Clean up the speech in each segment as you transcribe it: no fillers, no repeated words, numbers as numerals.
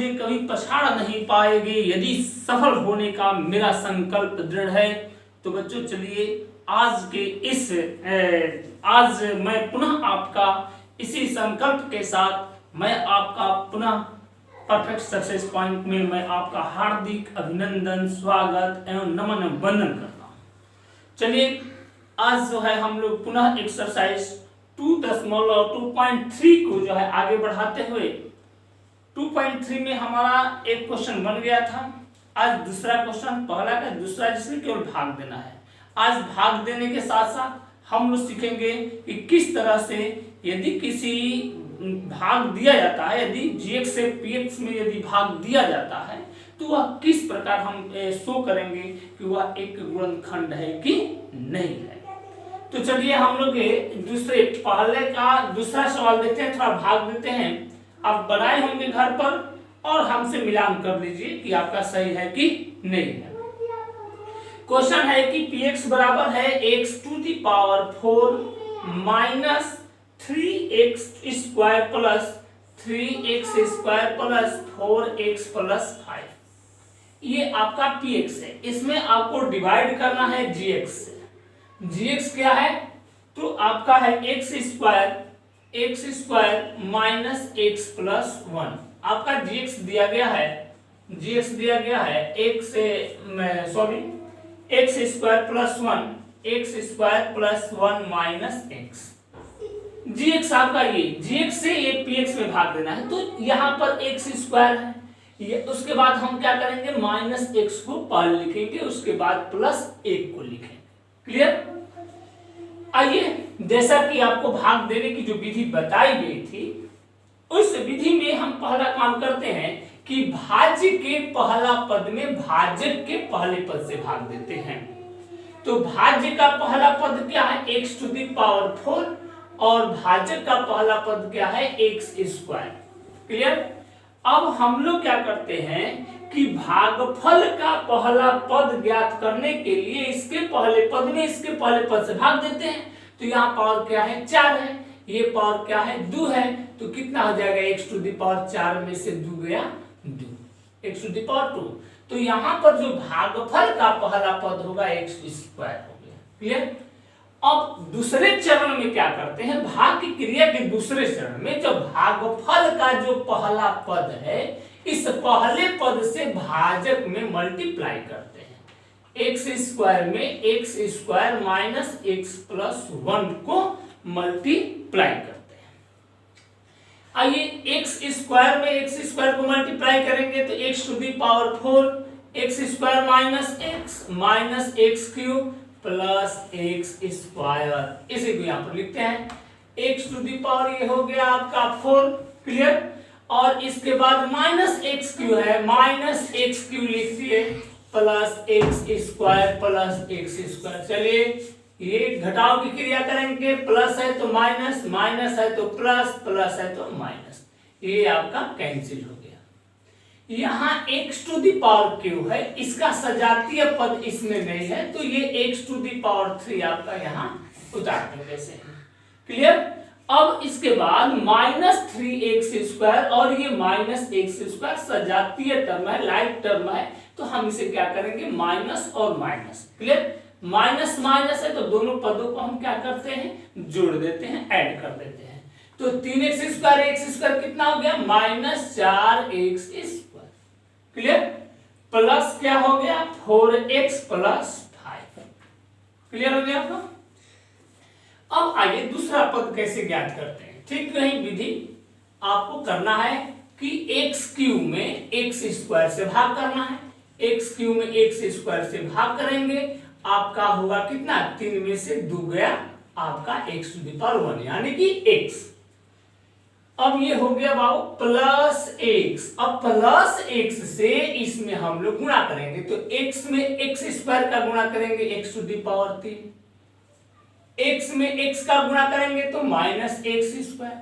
मुझे कभी पछाड़ नहीं पाएगी यदि सफल होने का मेरा संकल्प दृढ़ है। तो बच्चों चलिए आज मैं पुनः आपका इसी संकल्प के साथ मैं आपका पुनः परफेक्ट सक्सेस पॉइंट में मैं आपका हार्दिक अभिनंदन, स्वागत एवं नमन वंदन करता हूँ। चलिए आज जो है हम लोग पुनः एक्सरसाइज 2.3 को जो है आगे बढ़ाते हुए 2.3 में हमारा एक क्वेश्चन बन गया था। आज दूसरा क्वेश्चन, पहला का दूसरा, जिसमें केवल भाग देना है। आज भाग देने के साथ साथ हम लोग सीखेंगे कि किस तरह से यदि किसी भाग दिया जाता है, यदि gx से px में यदि भाग दिया जाता है तो वह किस प्रकार हम शो करेंगे कि वह एक गुणनखंड है कि नहीं है। तो चलिए हम लोग पहले का दूसरा सवाल देखते हैं, थोड़ा भाग देते हैं। आप बनाए होंगे घर पर और हमसे मिलान कर लीजिए कि आपका सही है कि नहीं है। क्वेश्चन है कि px बराबर है x⁴ minus 3x square plus 3x square plus 4x plus 5। ये आपका px है। इसमें आपको डिवाइड करना है gx से। gx क्या है? तो आपका है x square minus x plus 1। आपका gx दिया गया है, x square plus 1, x square plus 1 minus x। gx आपका ये gx से ये px में भाग देना है। तो यहाँ पर x स्क्वायर है, ये उसके बाद हम क्या करेंगे, माइनस x को पहले लिखेंगे, उसके बाद प्लस 1 को लिखेंगे। क्लियर? आइए, जैसा कि आपको भाग देने की जो विधि बताई गई थी, उस विधि में हम पहला काम करते हैं कि भाज्य के पहला पद में भाजक के पहले पद से भाग देते हैं। तो भाज्य का पहला पद क्या है? x⁴ और भाजक का पहला पद क्या है? x square. क्लियर? अब हम लोग क्या करते हैं कि भागफल का पहला पद ज्ञात करने के लिए इसके पहले पद में इसके पहले पद से भाग देते हैं। तो यहाँ पावर क्या है? 4 है। ये पावर क्या है? 2 है। तो कितना हो जाएगा? x⁴ में से 2 गया 2, x⁴ तो यहाँ पर जो भागफल का पहला पद होगा x स्क्वायर हो गया। क्लियर? अब दूसरे चरण में क्या करते हैं, भाग की क्रिया के दूसरे चरण में जब भागफल का जो पहला पद है, इस पहले पद से भाजक में मल्टीप्लाई करते हैं। x स्क्वायर में x square minus x plus 1 को मल्टीप्लाई करते हैं। आइए, x स्क्वायर में x स्क्वायर को मल्टीप्लाई करेंगे तो x⁴ x square minus x³ plus x square, इसे भी यहाँ पर लिखते हैं। x⁴ ये हो गया आपका 4। क्लियर? और इसके बाद माइनस x³ है, माइनस x³ लिख दिए, plus x square plus x square. चलिए ये घटाव की क्रिया करेंगे, प्लस है तो माइनस, माइनस है तो प्लस, प्लस है तो माइनस, ये आपका कैंसिल हो गया। यहाँ x⁴ है, इसका सजातीय पद इसमें नहीं है, तो ये x⁴ आपका यहाँ उतार देंगे से। क्लियर? अब इसके बाद माइनस 3x स्क्वायर और ये माइनस x स्क्वायर सजातीय टर्म है, लाइक टर्म है, तो हम इसे क्या करेंगे, माइनस और माइनस। क्लियर? माइनस माइनस है तो दोनों पदों को हम क्या करते हैं, जोड़ देते हैं, ऐड कर देते हैं। तो 3x स्क्वायर x स्क्वायर कितना हो गया, minus 4x square. Clear? Plus क्या हो गया, 4x प्लस 5। क्लियर हो गया आपका? अब आइए दूसरा पद कैसे ज्ञात करते हैं। ठीक नहीं, विधि आपको करना है कि x³ में x स्क्वायर से भाग करना है। x³ में x स्क्वायर से भाग करेंगे, आपका होगा कितना, 3 में से 2 गया आपका x⁴ यानी कि x। अब ये हो गया बाबू प्लस x। अब प्लस x से इसमें हम लोग गुणा करेंगे, तो x में x स्क्वायर का गुणा करेंगे x⁴, x में x का गुणा करेंगे तो माइनस x स्क्वायर,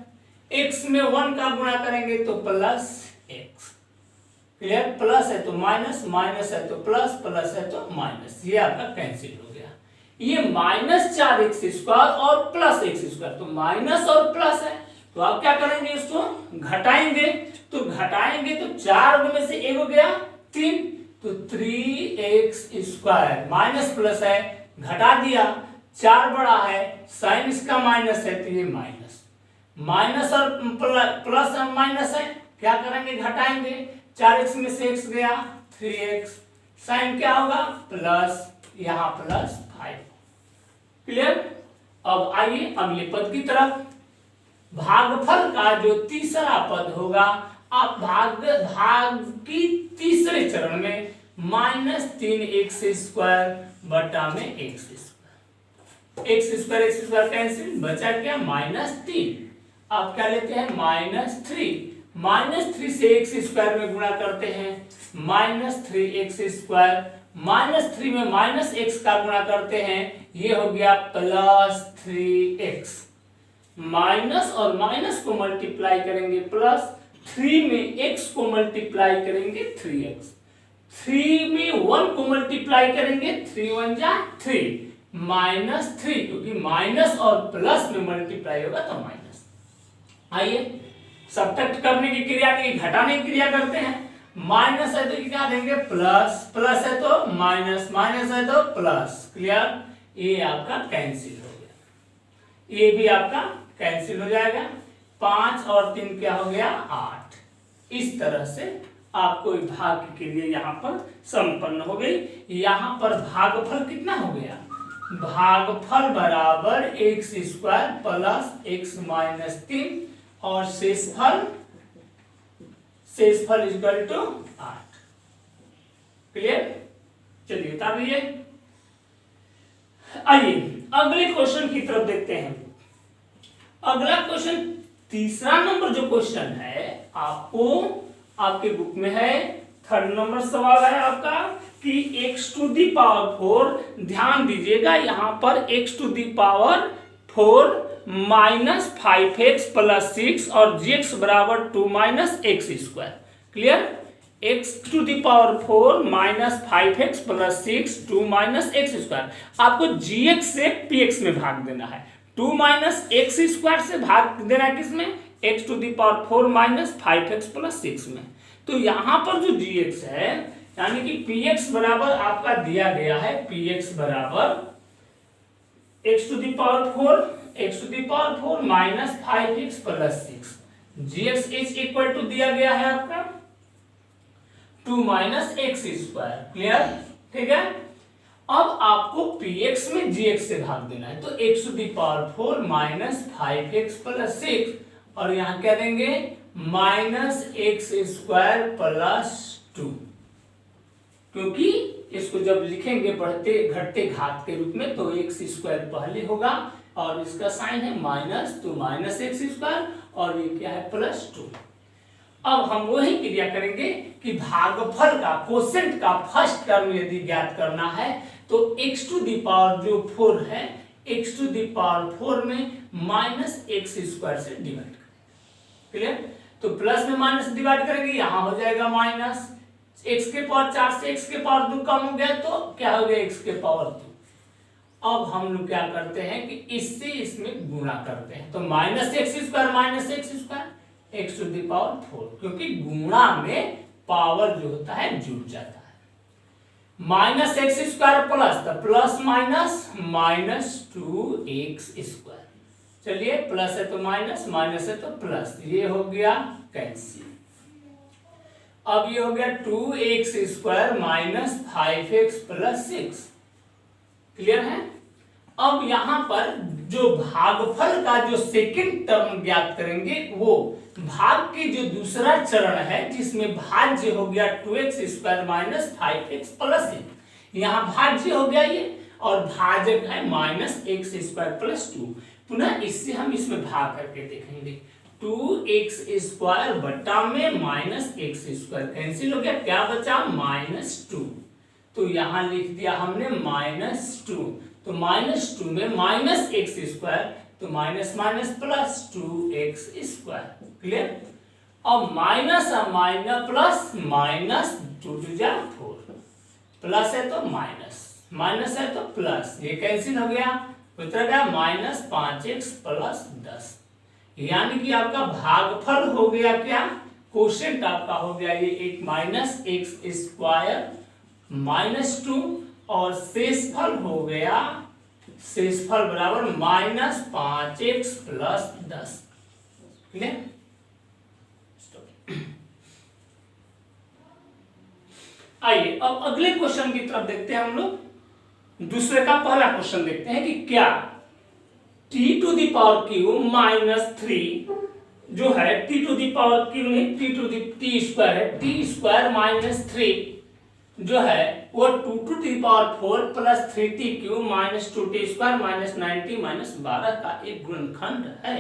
x में 1 का गुणा करेंगे तो प्लस x। क्लियर? प्लस है तो माइनस, माइनस है तो प्लस, प्लस है तो माइनस, ये आपका कैंसिल हो गया। ये माइनस 4x स्क्वायर और प्लस x स्क्वायर, तो माइनस और प्लस है तो आप क्या करेंगे, इसको घटाएंगे। तो घटाएंगे तो 4 में से 1 हो गया 3, तो 3x² माइनस प्लस है, घटा दिया, 4 बड़ा है, साइन इसका माइनस है, तो ये माइनस माइनस और प्लस और माइनस है, क्या करेंगे घटाएंगे, 4x में से x गया 3x, साइन क्या होगा प्लस, यहां प्लस 5। क्लियर। अब आइए अगले पद की तरफ। भागफल का जो तीसरा पद होगा, आप भाग की तीसरे चरण में -3x² बटा में x², x² कैंसिल, बचा क्या -3। आप क्या लेते हैं -3, -3 से x² में गुणा करते हैं, -3x², -3 में -x का गुणा करते हैं, ये हो गया +3x, माइनस और माइनस को मल्टीप्लाई करेंगे प्लस, 3 में x को मल्टीप्लाई करेंगे 3x, 3 में 1 को मल्टीप्लाई करेंगे 3 1 जा 3, -3, क्योंकि माइनस और प्लस में मल्टीप्लाई होगा तो माइनस। आइए सब्ट्रैक्ट करने की क्रिया की, घटाने की क्रिया करते हैं। माइनस है तो क्या देंगे प्लस, प्लस है तो माइनस, माइनस है तो प्लस। क्लियर। ये आपका कैंसिल हो गया, ये भी आपका कैंसिल हो जाएगा, 5 और 3 क्या हो गया 8। इस तरह से आपको भाग के लिए यहाँ पर संपन्न हो गई। यहाँ पर भागफल कितना हो गया, भागफल बराबर x² प्लस x माइनस 3 और शेषफल इक्वल टू 8। क्लियर। चलिए बता दीजिए। आइए अगले क्वेश्चन की तरफ देखते हैं। अगला क्वेश्चन, तीसरा नंबर जो क्वेश्चन है, आपको आपके बुक में है, 3rd नंबर सवाल है आपका कि x⁴, ध्यान दीजिएगा यहां पर x⁴ -5x + 6 और gx बराबर 2 - x²। Clear. x⁴ -5x + 6 2 - x², आपको gx से px में भाग देना है, 2 - x² से भाग देना है किसमें, x⁴ -5x + 6 में। तो यहां पर जो gx है, यानी कि px बराबर आपका दिया गया है, px बराबर x⁴ -5x + 6, gx is equal to दिया गया है आपका 2 - x²। क्लियर। ठीक है। अब आपको px में gx से भाग देना है, तो x⁴ -5x + 6 और यहां क्या देंगे -x² + 2, क्योंकि इसको जब लिखेंगे बढ़ते घटते घात के रूप में तो x² पहले होगा और इसका साइन है माइनस, तो -x² और ये क्या है +2। अब हम वही क्रिया करेंगे कि भागफल का कोसेंट का फर्स्ट टर्म यदि ज्ञात करना है तो x⁴ जो 4 है, x⁴ में -x² से डिवाइड करेंगे। क्लियर। तो प्लस में माइनस डिवाइड करेंगे, यहां हो जाएगा माइनस, x⁴ से x⁴ कम हो गया तो क्या हो गया x⁴ 2। अब हम लोग क्या करते हैं कि इससे इसमें गुणा करते हैं, तो -x² x⁴, क्योंकि गुणा में पावर जो होता है जुड़ जाता है, -x² प्लस, तो प्लस माइनस -2x²। चलिए प्लस है तो माइनस, माइनस है तो प्लस, ये हो गया कैंसिल। अब ये हो गया 2x² -5x + 6। क्लियर है। अब यहां पर जो भागफल का जो सेकंड टर्म ज्ञात करेंगे, वो भाग के जो दूसरा चरण है जिसमें भाज्य हो गया 2x² -5x + 6, यहां भाज्य हो गया ये और भाजक है -x² + 2। पुनः इससे हम इसमें भाग करके देखेंगे, 2x² बटा में -x² कैंसिल हो गया, क्या बचा -2, तो यहां लिख दिया हमने -2, तो -2 में -x², तो minus minus plus 2x²। Clear. अब माइनस प्लस माइनस 2 2 जा 4, प्लस है तो माइनस, माइनस है तो प्लस, ये कैंसिल हो गया, उत्तर गया -5x + 10। यानी कि आपका भागफल हो गया क्या, कोशेंट आपका हो गया ये एक माइनस एक्स स्क्वायर माइनस 2 और शेषफल हो गया, शेषफल बराबर माइनस 5x प्लस 10। क्लियर? आइए अब अगले क्वेश्चन की तरफ देखते हैं हम लोग। दूसरे का पहला क्वेश्चन देखते हैं कि क्या t to the power cube minus 3 जो है t to the power cube नहीं टी स्क्वायर है, टी स्क्वायर माइनस 3 जो है वो 2 to the power 4 plus 3t cube minus 2t square minus 90 minus 12 का एक गुणनखंड है।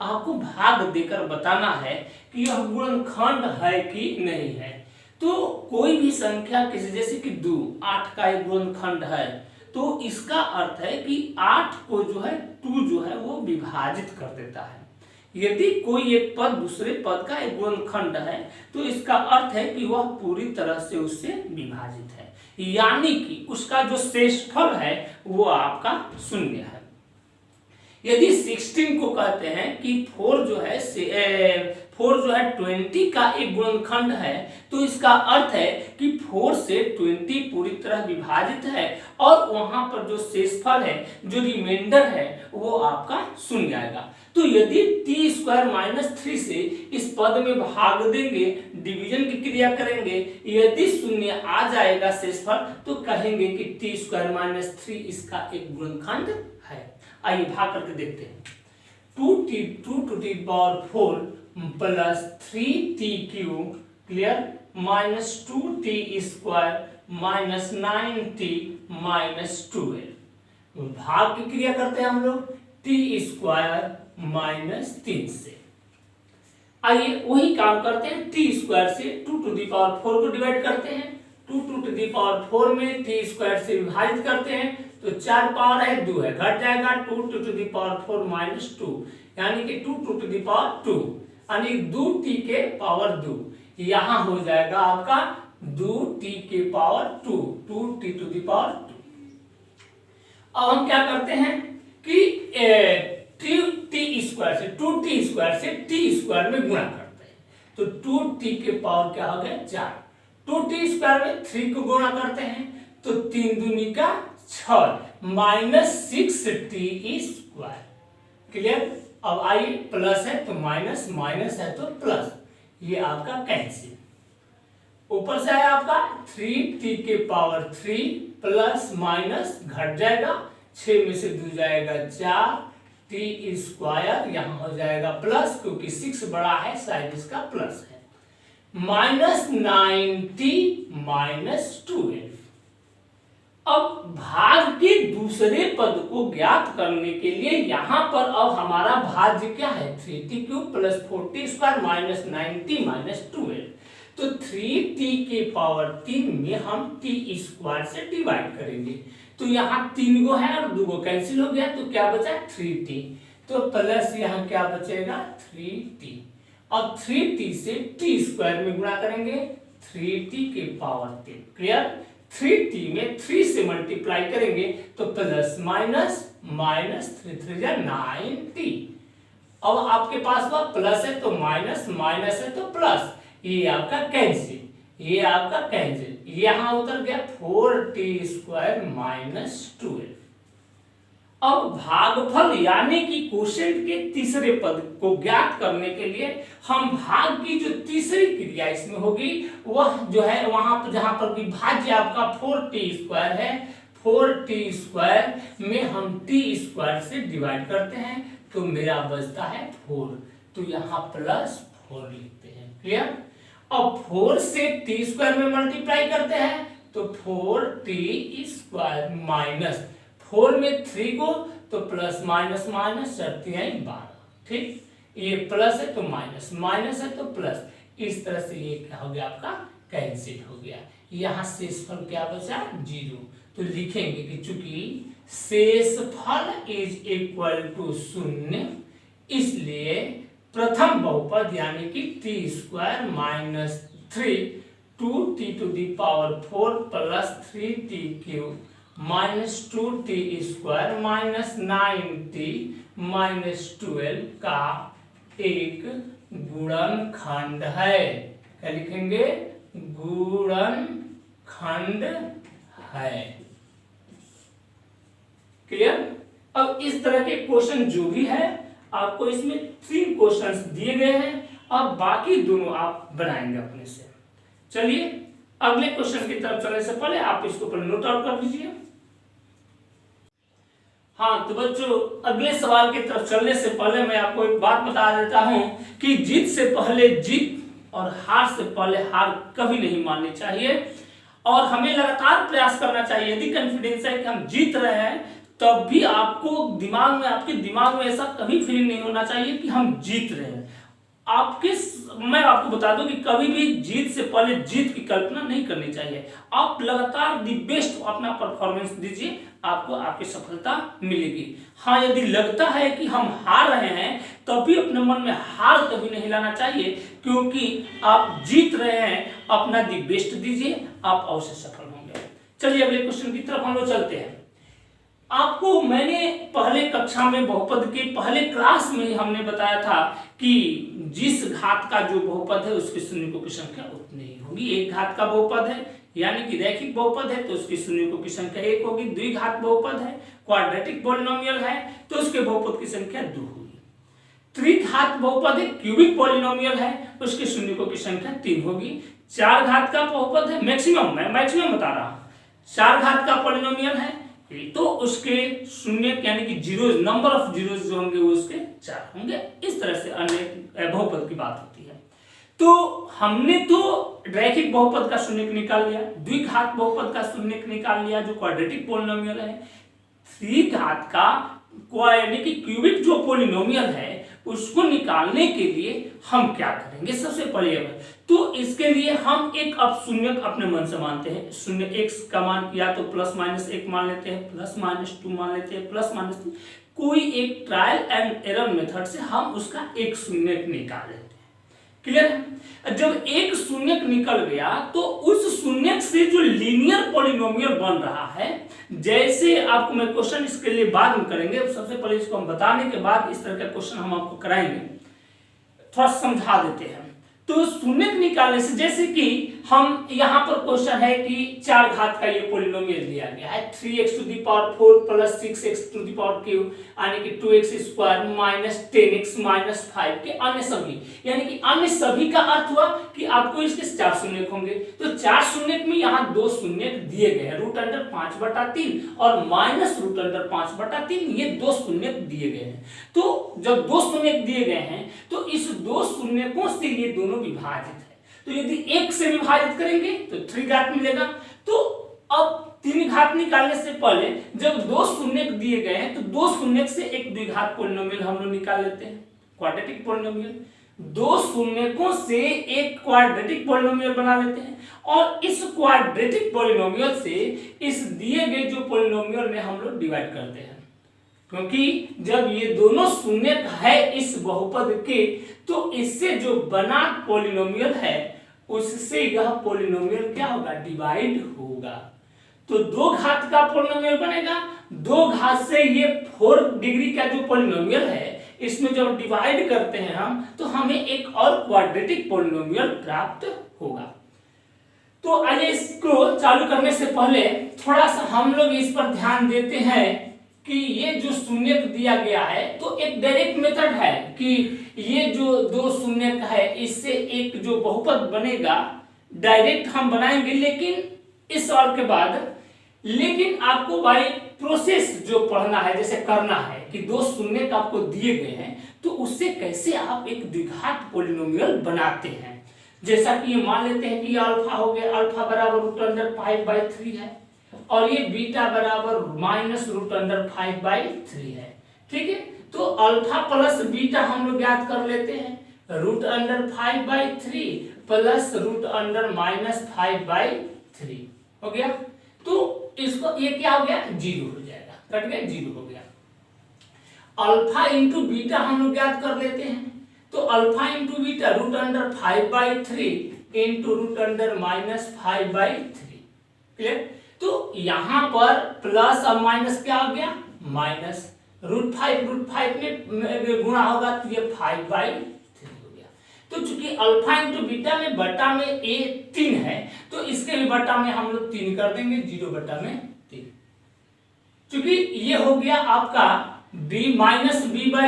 आपको भाग देकर बताना है कि यह गुणनखंड है कि नहीं है। तो कोई भी संख्या किसी जैसे कि 2 8 का एक गुणनखंड है, तो इसका अर्थ है कि 8 को जो है 2 जो है वो विभाजित कर देता है। यदि कोई एक पद दूसरे पद का एक गुणनखंड है तो इसका अर्थ है कि वह पूरी तरह से उससे विभाजित है, यानी कि उसका जो शेषफल है वो आपका 0 है। यदि 16 को कहते हैं कि 4 जो है 20 का एक गुणनखंड है, तो इसका अर्थ है कि 4 से 20 पूरी तरह विभाजित है और वहां पर जो शेषफल है, जो रिमाइंडर है, वो आपका 0 आएगा। तो यदि टी स्क्वायर माइनस 3 से इस पद में भाग देंगे, डिवीजन की क्रिया करेंगे, यदि 0 आ जाएगा शेषफल, तो कहेंगे कि टी स्क्वायर माइनस 3 इसका एक गुणनखंड है। आइए भाग करके देखते हैं। 2 to the power 4 plus 3t cube clear minus 2t square minus 9t minus 12। भाग की क्रिया करते हैं हम लोग t स्क्वायर माइनस 3 से। आइए वही काम करते हैं, t स्क्वायर से 2 टू दी पावर 4 को डिवाइड करते हैं, 2 टू दी पावर 4 में t स्क्वायर से विभाजित करते हैं तो 4 पावर है 2 है, घट जाएगा 2 टू दी पावर 4 माइनस 2 यानी कि 2 टू दी पावर 2 यानी 2t के पावर 2। यहां हो जाएगा आपका 2t के power 2, 2t to the power 2। अब हम क्या करते हैं कि टी स्क्वायर से 2t स्क्वायर से t स्क्वायर में गुणा करते हैं, तो 2t के पावर क्या हो गया 4, 2t स्क्वायर में 3 को गुणा करते हैं तो 3 दूनी का 6 माइनस 6t स्क्वायर। क्लियर? अब आइए प्लस है तो माइनस, माइनस है तो प्लस, ये आपका कैंसिल। ऊपर से आया आपका 3t के पावर 3 प्लस माइनस घट जाएगा, 6 में से 2 जाएगा 4 t स्क्वायर, यहां हो जाएगा प्लस क्योंकि 6 बड़ा है साइड इसका प्लस है, माइनस 9t माइनस 12। अब भाग के दूसरे पद को ज्ञात करने के लिए यहां पर अब हमारा भाज्य क्या है 3t cube plus 4t square minus 9t minus 12। तो 3t के पावर 3 में हम t स्क्वायर से डिवाइड करेंगे, तो यहाँ 3 गो है और 2 गो कैंसिल हो गया, तो क्या बचा 3t, तो प्लस यहाँ क्या बचेगा 3t। अब 3t से t स्क्वायर में गुणा करेंगे 3t के पावर 3। क्लियर? 3t में 3 से मल्टीप्लाई करेंगे तो प्लस माइनस, माइनस 3 3 9t। अब आपके पास वह प्लस है तो माइनस, माइनस है तो प्लस, ये आपका कैंसिल, ये आपका कैंसिल, यहां उतर गया 4t स्क्वायर माइनस 12। अब भागफल यानी कि कोशेंट के तीसरे पद को ज्ञात करने के लिए हम भाग की जो तीसरी क्रिया इसमें होगी वह जो है वहां पर जहां पर विभाज्य आपका 4t स्क्वायर है, 4t स्क्वायर में हम t स्क्वायर से डिवाइड करते हैं तो मेरा बचता है 4, तो यहाँ प्लस 4 लिखते हैं। क्लियर? अब 4 से t स्क्वायर में मल्टीप्लाई करते हैं तो 4t स्क्वायर माइनस 4 में 3 को तो प्लस माइनस माइनस 12। ठीक, ये प्लस है तो माइनस, माइनस है तो प्लस, इस तरह से ये क्या हो गया आपका कैंसिल हो गया। यहाँ शेषफल क्या बचा 0, तो लिखेंगे कि चूंकि शेषफल इज इक्वल टू 0 इसलिए प्रथम बहुपद यानी कि t square minus 3 2t to the power 4 plus 3t cube minus 2t square minus 9t minus 12 का एक गुणनखंड है। क्या लिखेंगे? गुणनखंड है। क्लियर? अब इस तरह के क्वेश्चन जो भी है आपको इसमें 3 क्वेश्चंस दिए गए हैं, अब बाकी दोनों आप बनाएंगे अपने से। चलिए अगले क्वेश्चन की तरफ चलने से पहले आप इसको पर नोट आउट कर लीजिए। हाँ तो बच्चों, अगले सवाल की तरफ चलने से पहले मैं आपको एक बात बता देता हूं कि जीत से पहले जीत और हार से पहले हार कभी नहीं माननी चाहिए और हमें लगातार प्रयास करना चाहिए। यदि कॉन्फिडेंस है कि हम जीत रहे हैं तब भी आपको आपके दिमाग में ऐसा कभी फीलिंग नहीं होना चाहिए कि हम जीत रहे हैं। मैं आपको बता दूं कि कभी भी जीत से पहले जीत की कल्पना नहीं करनी चाहिए। आप लगातार दी बेस्ट अपना परफॉर्मेंस दीजिए, आपको आपकी सफलता मिलेगी। हाँ यदि लगता है कि हम हार रहे हैं तब भी अपने मन में हार कभी नहीं लाना चाहिए, क्योंकि आप जीत रहे हैं। अपना दी बेस्ट दीजिए, आप अवश्य सफल होंगे। चलिए अगले क्वेश्चन की तरफ हम लोग चलते हैं। आपको मैंने पहले कक्षा में बहुपद के पहले क्लास में हमने बताया था कि जिस घात का जो बहुपद है उसके शून्यों की संख्या उतनी ही होगी। एक घात का बहुपद है यानी कि रैखिक बहुपद है तो उसकी शून्यों की संख्या 1 होगी। द्विघात बहुपद है, क्वाड्रेटिक पॉलिनोमियल है तो उसके बहुपद की संख्या 2 होगी। त्रिघात बहुपद है, क्यूबिक पॉलिनोमियल है, उसके शून्यों की संख्या 3 होगी। 4 घात का बहुपद है, मैक्सिमम बता रहा हूं, 4 घात का पॉलिनोमियल है तो उसके शून्य यानी कि जीरोज, नंबर ऑफ जीरोज जो होंगे वो उसके 4 होंगे। इस तरह से अन्य बहुपद की बात होती है। तो हमने तो रैखिक बहुपद का शून्य निकाल लिया, द्विघात बहुपद का शून्य निकाल लिया जो क्वाड्रेटिक पॉलिनोमियल है। त्रिघात का यानी कि क्यूबिक जो पॉलिनोमियल है उसको निकालने के लिए हम क्या करेंगे? सबसे पहले तो इसके लिए हम एक अब शून्य अपने मन से मानते हैं। शून्य x का मान या तो +-1 मान लेते हैं, +-2 मान लेते हैं, +-3, कोई एक ट्रायल एंड एरर मेथड से हम उसका एक शून्य निकाल लेते हैं। क्लियर है? जब एक शून्य निकल गया तो उस शून्य से जो लीनियर पॉलिनोमियल बन रहा है, जैसे आपको मैं क्वेश्चन इसके लिए बाद में करेंगे, सबसे पहले इसको हम बताने के बाद इस तरह का क्वेश्चन हम आपको कराएंगे, थोड़ा समझा देते हैं। तो शून्य निकालने से, जैसे कि हम यहाँ पर क्वेश्चन है कि 4 घात का ये पॉलिनोमियल दिया गया है 3x⁴ + 6x³ यानी कि 2x² - 10x - 5 के अन्य सभी, यानी कि अन्य सभी का अर्थ हुआ कि आपको इसके 4 शून्य होंगे। तो 4 शून्य में यहाँ 2 शून्य दिए गए हैं, √5/3 और -√5/3, ये 2 शून्य दिए गए हैं। तो जब 2 शून्य दिए गए हैं तो इस 2 शून्यों से ये दोनों विभाजित है। तो यदि 1 से विभाजित करेंगे तो 3 घात मिलेगा। तो अब 3 घात निकालने से पहले जब 2 शून्य दिए गए हैं तो 2 शून्य से एक द्विघात पॉलिनोमियल हम लोग निकाल लेते हैं, क्वाड्रेटिक पॉलिनोमियल। 2 शून्यों से एक क्वाड्रेटिक पॉलिनोमियल बना लेते हैं और इस क्वाड्रेटिक पॉलिनोमियल से इस दिए गए जो पॉलिनोमियल में हम लोग डिवाइड करते हैं, क्योंकि जब ये दोनों शून्य है इस बहुपद के तो इससे जो बना पॉलिनोमियल है उससे यह पॉलिनोमियल क्या होगा? डिवाइड होगा। तो 2 घात का पॉलिनोमियल बनेगा, 2 घात से ये 4 डिग्री का जो पॉलिनोमियल है इसमें जब डिवाइड करते हैं हम तो हमें एक और क्वाड्रेटिक पॉलिनोमियल प्राप्त होगा। तो आइए इसको चालू करने से पहले थोड़ा सा हम लोग इस पर ध्यान देते हैं कि ये जो शून्य दिया गया है तो एक डायरेक्ट मेथड है कि ये जो 2 शून्य है इससे एक जो बहुपद बनेगा डायरेक्ट हम बनाएंगे, लेकिन इस सवाल के बाद, लेकिन आपको बाय प्रोसेस जो पढ़ना है, जैसे करना है कि 2 शून्य आपको दिए गए हैं तो उससे कैसे आप एक द्विघात पॉलिनोमियल बनाते हैं। जैसा कि ये मान लेते हैं कि अल्फा हो गया, अल्फा बराबर √5/3 है और ये बीटा बराबर -√5/3 है। ठीक है, तो अल्फा प्लस बीटा हम लोग ज्ञात कर लेते हैं, √5/3 प्लस √−5/3 हो गया। तो इसको ये क्या हो गया? 0 हो जाएगा, कट गया, 0 हो गया। अल्फा इंटू बीटा हम लोग ज्ञात कर लेते हैं, तो alpha into beta √5/3 into √−5/3। Clear? तो यहां पर प्लस और माइनस क्या हो गया? माइनस, √5 में गुणा होगा तो ये 5/3 हो गया। तो चूंकि अल्फा इंटू बीटा में बटा में a 3 है तो इसके भी बटा में हम लोग 3 कर देंगे, 0/3। चूंकि ये हो गया आपका b minus b/a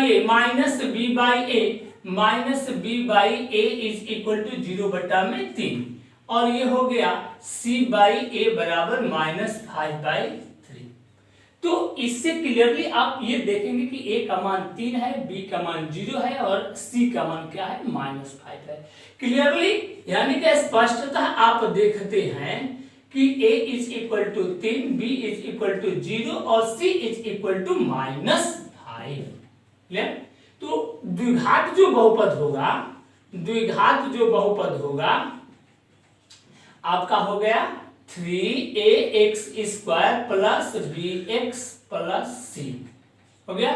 is equal to 0/3 और ये हो गया c/a बराबर -5/3। तो इससे क्लियरली आप ये देखेंगे कि a का मान 3 है, b का मान 0 है और c का मान क्या है, -5 है। क्लियरली यानी कि स्पष्टतः आप देखते हैं कि a is equal to 3, b is equal to 0 और c is equal to -5। Clear? तो द्विघात जो बहुपद होगा आपका हो गया 3ax² plus bx plus c हो गया।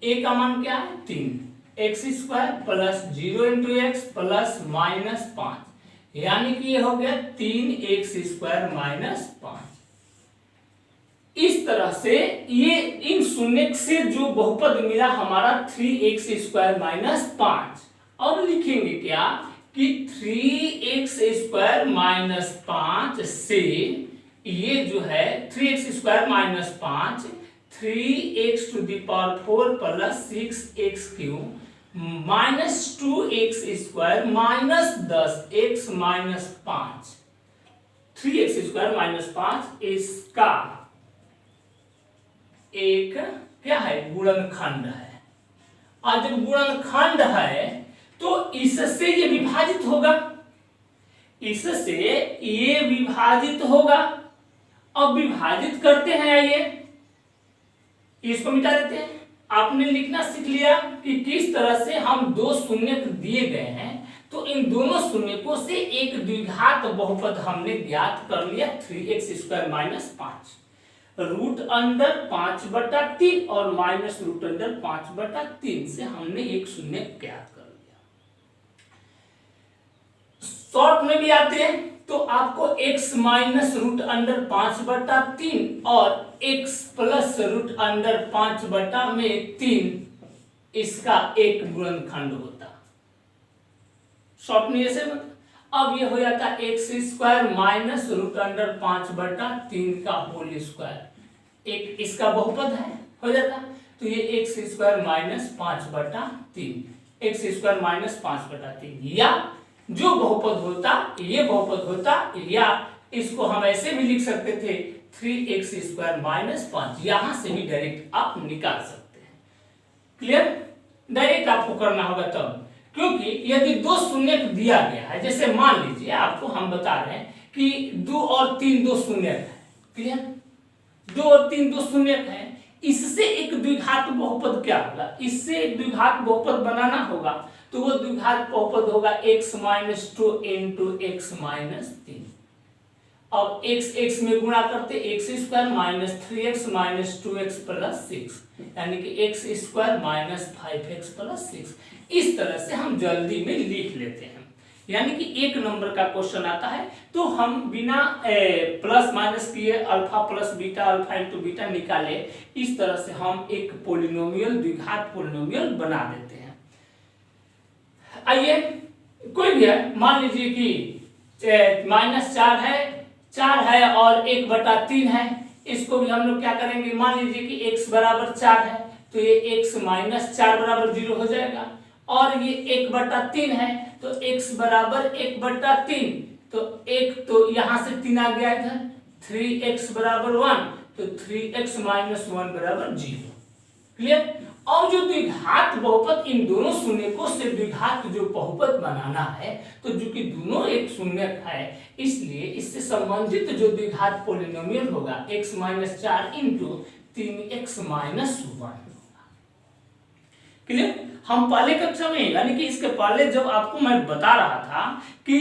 a का मान क्या है 3, x² plus 0 into x plus -5 यानी कि ये हो गया 3x² -5। इस तरह से ये इन शून्य से जो बहुपद मिला हमारा 3x² -5। अब लिखेंगे क्या कि 3x² -5 से ये जो है 3x² -5 3x⁴ plus 6x³ -2x² -10x -5 3x² -5 इसका एक क्या है, गुणनखंड है। और जब गुणनखंड है तो इससे ये विभाजित होगा, इससे ये विभाजित होगा। अब विभाजित करते हैं, आइए इसको मिटा देते हैं। आपने लिखना सीख लिया कि किस तरह से हम दो शून्य दिए गए हैं तो इन दोनों शून्यकों से एक द्विघात बहुपद हमने ज्ञात कर लिया 3x² -5 √5/3 और -√5/3 से हमने एक शून्य ज्ञात कर लिया। शॉर्ट में भी आते हैं तो आपको x -√5/3 और x प्लस √5/3 इसका एक गुणनखंड होता। शॉर्ट में ऐसे मतलब अब ये हो जाता x² -√5/3 का होल स्क्वायर, एक इसका बहुपद है हो जाता। तो ये x² -5/3 x² -5/3 या जो बहुपद होता ये बहुपद होता, या इसको हम ऐसे भी लिख सकते थे 3x² -5। यहां से भी डायरेक्ट आप निकाल सकते हैं। क्लियर? डायरेक्ट आपको करना होगा तब, क्योंकि यदि दो शून्य दिया गया है, जैसे मान लीजिए आपको हम बता रहे हैं कि 2 और 3 दो शून्य है। क्लियर? 2 और 3 दो शून्य है, इससे एक द्विघात बहुपद क्या होगा, इससे एक द्विघात बहुपद बनाना होगा तो वो द्विघात बहुपद होगा x -2 इंटू x -3। अब x में गुणा करते x² -3x -2x प्लस 6 यानी कि x² -5x प्लस 6। इस तरह से हम जल्दी में लिख लेते हैं, यानी कि एक नंबर का क्वेश्चन आता है तो हम बिना प्लस माइनस किए alpha plus beta alpha into beta निकाले, इस तरह से हम एक पोलिनोमियल द्विघात पोलिनोमियल बना देते हैं। आइए कोई भी है, मान लीजिए कि -4 है और 1/3 है, इसको भी हम लोग क्या करेंगे, मान लीजिए कि x बराबर 4 है तो ये x -4 बराबर 0 हो जाएगा, और ये 1/3 है तो x बराबर 1/3, तो एक तो यहां से 3 आ गया इधर, 3x बराबर 1 तो 3x -1 बराबर 0। क्लियर? और जो द्विघात बहुपद इन दोनों शून्यकों से द्विघात जो बहुपद बनाना है तो जो कि दोनों एक शून्यक है, इसलिए इससे संबंधित जो द्विघात पोलिनोमियल होगा x -4 इंटू 3x -1। क्लियर? हम पहले कक्षा में यानी कि इसके पहले जब आपको मैं बता रहा था कि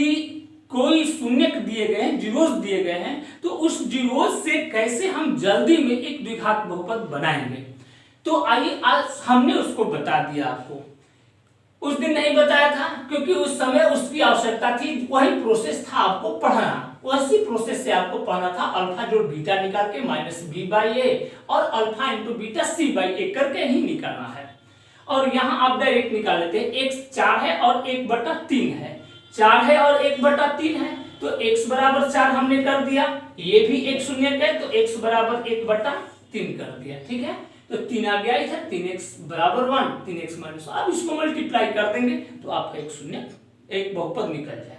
कोई शून्यक दिए गए हैं, जीरोस दिए गए हैं, तो उस जीरोस से कैसे हम जल्दी में एक द्विघात बहुपद बनाएंगे, तो आइए आज हमने उसको बता दिया आपको। उस दिन नहीं बताया था क्योंकि उस समय उसकी आवश्यकता थी, वही प्रोसेस था आपको पढ़ना, वैसी प्रोसेस से आपको पढ़ना था अल्फा जोड़ बीटा निकाल के माइनस बी बाई ए और alpha into beta C by A करके ही निकालना है। और यहाँ आप डायरेक्ट निकाल लेते हैं, x 4 है और 1/3 है, 4 है और 1/3 है, तो x बराबर 4 हमने कर दिया, ये भी एक शून्य है तो x बराबर 1/3 कर दिया। ठीक है, तो 3 आ गया इधर, 3x बराबर 1, 3x माइनस, अब इसको मल्टीप्लाई कर देंगे तो आपका एक शून्य एक बहुपद निकल जाएगा।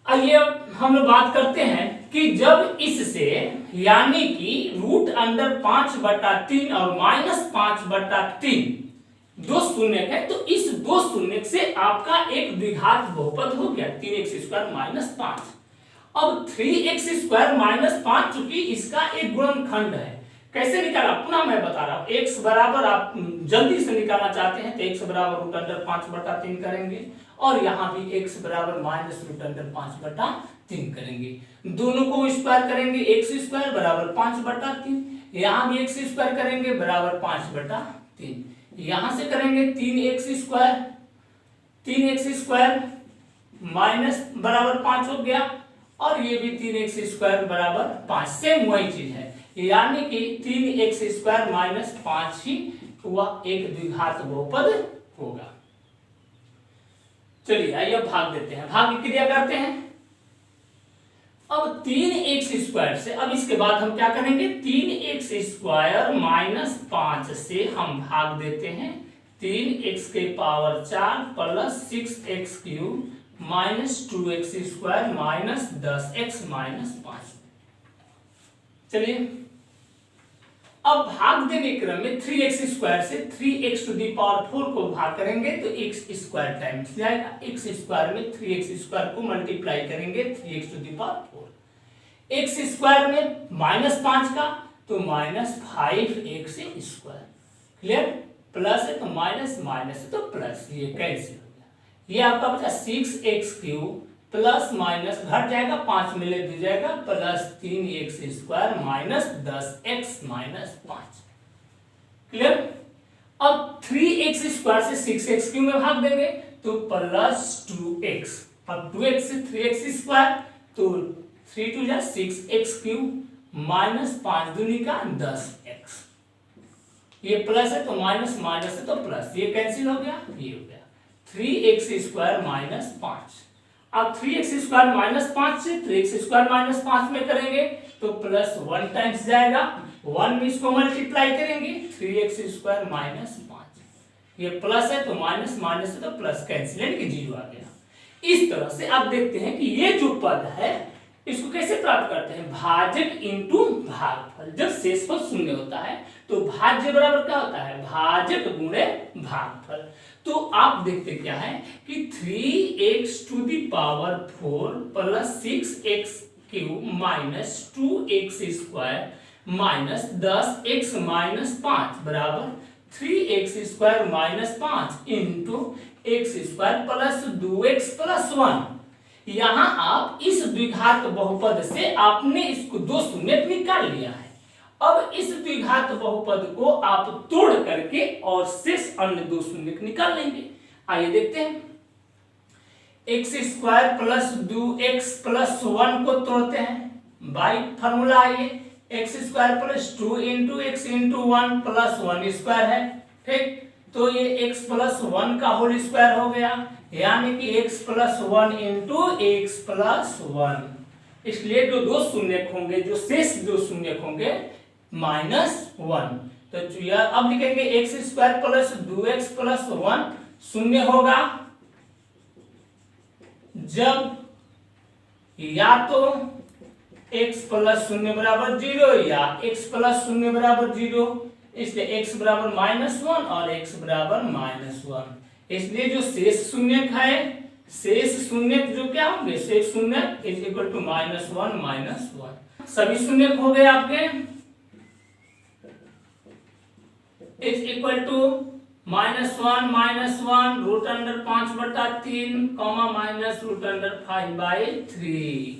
आइए अब हम लोग बात करते हैं कि जब इससे यानी कि √5/3 और -5/3 दो शून्य है, तो इस दो शून्य से आपका एक द्विघात बहुपद हो गया 3x² - 5। अब 3x² - 5 चूंकि इसका एक गुणनखंड है, कैसे निकाला पुनः मैं बता रहा हूं। x बराबर आप जल्दी से निकालना चाहते हैं तो x बराबर √5/3 करेंगे और यहाँ भी x बराबर -√5/3 करेंगे, दोनों को स्क्वायर करेंगे, x² बराबर 5/3, यहाँ भी x² करेंगे बराबर 5/3, यहाँ से करेंगे 3x² माइनस बराबर 5 हो गया और ये भी 3x² बराबर 5, सेम वही चीज है, यानी कि 3x² - 5 ही वह एक द्विघात बहुपद होगा। चलिए आइए अब भाग देते हैं, भाग की क्रिया करते हैं। अब 3x² से, अब इसके बाद हम क्या करेंगे, 3x² - 5 से हम भाग देते हैं 3x⁴ plus 6x³ -2x² minus 10x minus 5। चलिए अब भाग देने क्रम में 3x² से 3x⁴ को भाग करेंगे तो x² टाइम्स जाएगा, x² में 3x² को मल्टीप्लाई करेंगे 3x⁴, x² में -5 का तो -5x², क्लियर, प्लस है तो माइनस, माइनस है तो प्लस, ये कैंसिल हो गया, ये आपका बचा 6x³ प्लस माइनस घट जाएगा, 5 में ले दी जाएगा plus 3x² minus 10x minus 5, clear. अब 3x² से 6x³ में भाग देंगे तो प्लस 2x, अब 2x से 3x² तो 3 2 6x³ माइनस 5 दूनी का 10x, ये प्लस है तो माइनस, माइनस है तो प्लस, ये कैंसिल हो गया, ये हो गया 3x² माइनस 5। अब 3x² माइनस 5 से 3x² माइनस 5 में करेंगे तो प्लस 1 टाइम्स जाएगा, 1 में इसको मल्टीप्लाई करेंगे 3x² माइनस 5, ये प्लस है तो माइनस, माइनस है तो प्लस, कैंसिल यानी कि 0 आ गया। इस तरह से आप देखते हैं कि ये जो पद है इसको कैसे प्राप्त करते हैं, भाजक इंटू भागफल। जब शेषफल शून्य होता है तो भाज्य बराबर क्या होता है, भाजक गुणे भागफल। तो आप देखते क्या है कि 3x⁴ plus 6x³ minus 2x² minus 10x minus 5 बराबर 3x² minus 5 into x² plus 2x plus 1। यहाँ आप इस द्विघात बहुपद से आपने इसको दो शून्य निकाल लिया है। अब इस द्विघात बहुपद को आप तोड़ करके और शेष अन्य दो शून्य निकाल लेंगे। आइए देखते हैं, x² प्लस 2x प्लस 1 को तोड़ते हैं बाई फॉर्मूला। आइए x² plus 2 into x into 1 plus 1² है, ठीक, तो ये x प्लस 1 का होल स्क्वायर हो गया, यानी कि x plus 1 into x plus 1। इसलिए जो दो शून्य होंगे, जो शेष दो शून्य होंगे -1, तो यह अब लिखेंगे x² प्लस 2x प्लस 1 शून्य होगा जब या तो x प्लस 0 बराबर 0 या x प्लस 0 बराबर 0, इसलिए x बराबर -1 और x बराबर -1। इसलिए जो शेष शून्य है, शेष शून्य जो क्या होंगे, शेष शून्य इज इक्वल टू -1 -1, सभी शून्य हो गए आपके, इज इक्वल टू -1 -1 √5/3 माइनस √5/3।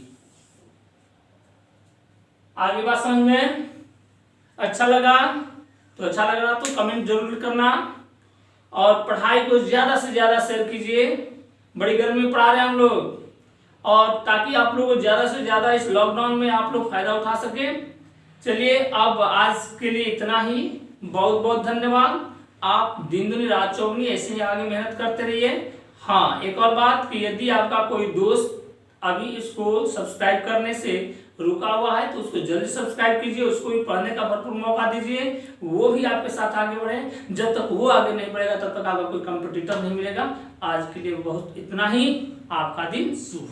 आगे बात समझ में अच्छा लगा तो कमेंट जरूर करना और पढ़ाई को ज्यादा से ज्यादा शेयर कीजिए। बड़ी गर्मी में पढ़ा रहे हैं हम लोग और ताकि आप लोग ज़्यादा से ज़्यादा इस लॉकडाउन में आप लोग फायदा उठा सके। चलिए अब आज के लिए इतना ही, बहुत बहुत धन्यवाद। आप दिन दुनी रात चौगनी ऐसे ही आगे मेहनत करते रहिए। हाँ, एक और बात कि यदि आपका कोई दोस्त अभी इसको सब्सक्राइब करने से रुका हुआ है तो उसको जल्दी सब्सक्राइब कीजिए, उसको भी पढ़ने का भरपूर मौका दीजिए, वो भी आपके साथ आगे बढ़े। जब तक वो आगे नहीं बढ़ेगा तब तक आपका कोई कंपटीटर नहीं मिलेगा। आज के लिए बहुत इतना ही, आपका दिन शुभ।